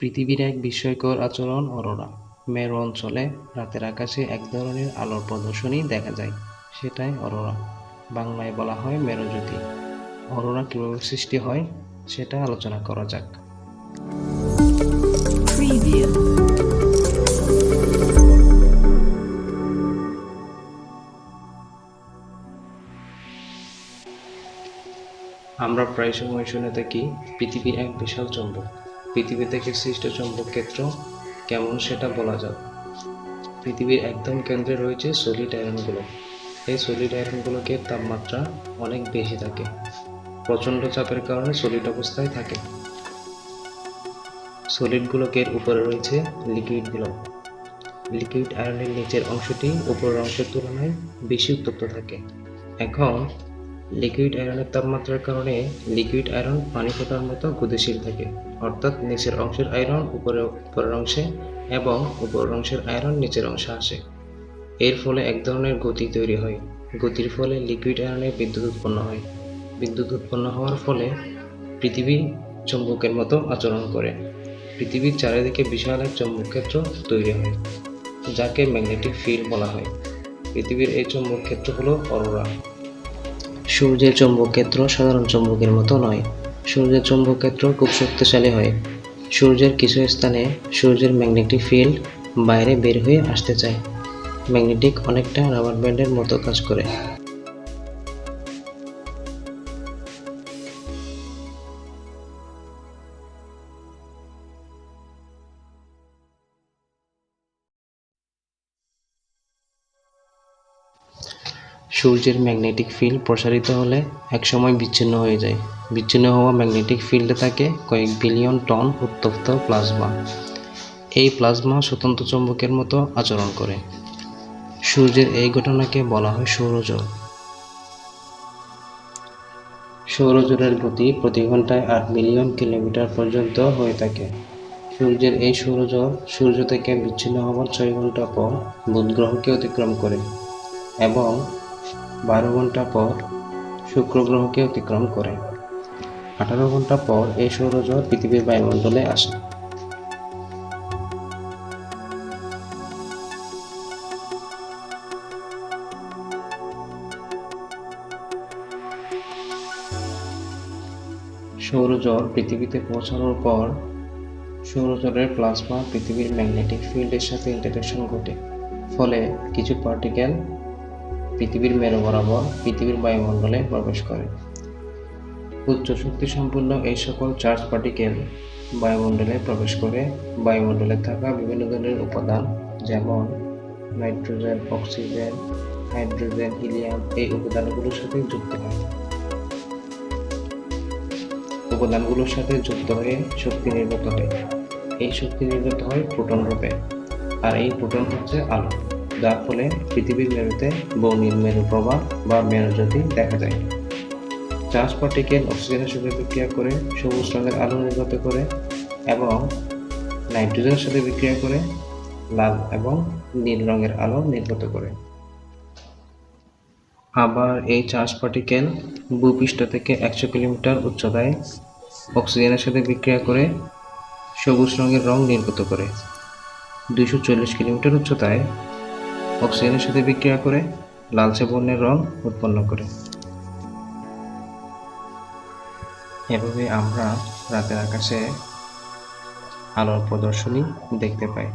পৃথিবীর এক বিস্ময়কর আচরণ অরোরা। মেরু অঞ্চলে রাতের আকাশে এক ধরনের আলোর প্রদর্শনী দেখা যায়, সেটাই অরোরা। বাংলায় বলা হয় মেরুজ্যোতি। অরোরা কীভাবে সৃষ্টি হয় সেটা আলোচনা করা যাক। Preview. আমরা প্রায় সময় শুনে থাকি পৃথিবী এক বিশাল চৌম্বক। পৃথিবী থেকে সৃষ্ট চৌম্বক ক্ষেত্র কেমন সেটা বলা যাক। পৃথিবীর একদম কেন্দ্রে রয়েছে সলিড আয়রনগুলো। এই সলিড আয়রনগুলোকে তাপমাত্রা অনেক বেশি থাকে, প্রচণ্ড চাপের কারণে সলিড অবস্থায় থাকে। সলিডগুলোকে উপরে রয়েছে লিকুইডগুলো। লিকুইড আয়রনের নিচের অংশটি উপরের অংশের তুলনায় বেশি উত্তপ্ত থাকে। এখন লিকুইড আয়রনের তাপমাত্রার কারণে লিকুইড আয়রন পানি ফোটার মতো গতিশীল থাকে, অর্থাৎ নিচের অংশের আয়রন উপরের অংশে এবং উপরের অংশের আয়রন নিচের অংশে আসে। এর ফলে এক ধরনের গতি তৈরি হয়। গতির ফলে লিকুইড আয়রনে বিদ্যুৎ উৎপন্ন হয়। বিদ্যুৎ উৎপন্ন হওয়ার ফলে পৃথিবী চৌম্বকের মতো আচরণ করে। পৃথিবীর চারিদিকে বিশাল এক চৌম্বক ক্ষেত্র তৈরি হয়, যাকে ম্যাগনেটিক ফিল্ড বলা হয়। পৃথিবীর এই চৌম্বক ক্ষেত্র হলো অরোরা। সূর্যের চৌম্বক ক্ষেত্র সাধারণ চৌম্বকের মতো নয়। সূর্যের চৌম্বক ক্ষেত্র খুব শক্তিশালী হয়। সূর্যের কিছু স্থানে সূর্যের ম্যাগনেটিক ফিল্ড বাইরে বের হয়ে আসতে চায়। ম্যাগনেটিক অনেকটা রাবার ব্যান্ডের মতো কাজ করে। সূর্যের ম্যাগনেটিক ফিল্ড প্রসারিত হলে একসময় বিচ্ছিন্ন হয়ে যায়। বিচ্ছিন্ন হওয়া ম্যাগনেটিক ফিল্ডে থাকে কয়েক বিলিয়ন টন উত্তপ্ত প্লাজমা। এই প্লাজমা স্বতন্ত্র চৌম্বকের মতো আচরণ করে। সূর্যের এই ঘটনাকে বলা হয় সৌরজোড়। সৌরজোড়ের গতি প্রতি ঘন্টায় 8 মিলিয়ন কিলোমিটার পর্যন্ত হয়ে থাকে। সূর্যের এই সৌরজোড় সূর্য থেকে বিচ্ছিন্ন হওয়ার 6 ঘন্টা পর বুধ গ্রহকে অতিক্রম করে এবং 12 ঘন্টা পর শুক্র গ্রহকে অতিক্রম করে। 18 ঘন্টা পর এই সৌরজোড় পৃথিবীর বায়ুমণ্ডলে আসে। সৌরজোড় পৃথিবীতে পৌঁছানোর পর সৌরজোড়ের প্লাজমা পৃথিবীর ম্যাগনেটিক ফিল্ডের সাথে ইন্টারঅ্যাকশন ঘটে, ফলে কিছু পার্টিকেল পৃথিবীর মেরু বরাবর পৃথিবীর বায়ুমণ্ডলে প্রবেশ করে। উচ্চ শক্তি সম্পন্ন এই সকল চার্জ পার্টিকেল বায়ুমণ্ডলে প্রবেশ করে বায়ুমণ্ডলে থাকা বিভিন্ন ধরনের উপাদান, যেমন নাইট্রোজেন, অক্সিজেন, হাইড্রোজেন, হিলিয়াম, এই উপাদানগুলোর সাথে যুক্ত হয়। উপাদানগুলোর সাথে যুক্ত হয়ে শক্তি নির্গত হয়। এই শক্তি নির্গত হয় ফোটন রূপে, আর এই ফোটন হচ্ছে আলো, যার ফলে পৃথিবীর মেরুতে বর্ণিল মেরু প্রবাহ বা মেরুজ্যোতি দেখা যায়। চার্জ পার্টিকেল অক্সিজেনের সাথে বিক্রিয়া করে সবুজ রঙের আলো নির্গত করে এবং নাইট্রোজেনের সাথে বিক্রিয়া করে লাল এবং নীল রঙের আলো নির্গত করে। আবার এই চার্জ পার্টিকেল ভূপৃষ্ঠ থেকে 100 কিলোমিটার উচ্চতায় অক্সিজেনের সাথে বিক্রিয়া করে সবুজ রঙের রং নির্গত করে। 240 কিলোমিটার উচ্চতায় অক্সিজেনের সাথে বিক্রিয়া করে লালচে বর্ণের রং উৎপন্ন করে। এভাবে আমরা রাতের আকাশে আলোর প্রদর্শনী দেখতে পাই।